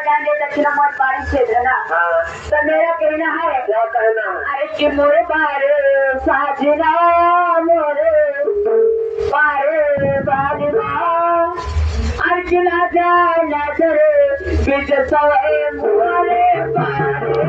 जाने दक्षिण मत बाड़ी क्षेत्र ना हाँ तो मेरा कहना है क्या कहना है? अरे कि मोरे बारे साजना मोरे बारे बाजना अर्जुना जाना करे बीच सवे मोरे बारे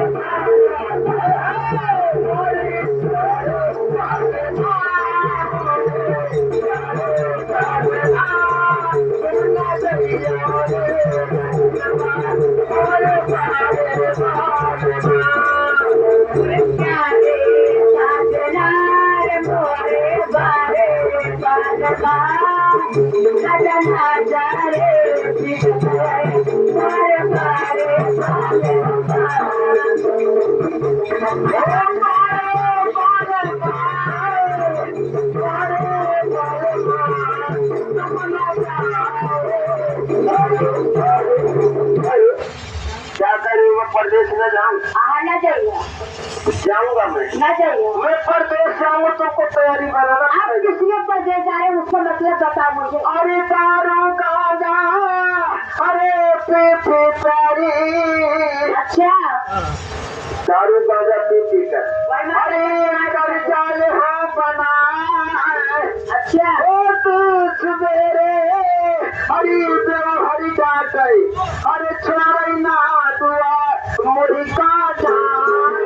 क्या करूँगा? परदेश न जाऊँ? ना चाहिए जाऊंगा मैं मैं परदेश जाऊंगा तुमको तैयारी बनाना आप किसने परदेश जा रहे हैं उसका मतलब बताओ मुझे अरे दारू गांजा अरे पे तारी अच्छा दारू गांजा पी कर अरे कर जाले हाँ बना अच्छा ओ तू सवेरे हरी तेरा हरी डाट अरे छोड़ ना दुआ मुड़ी का जान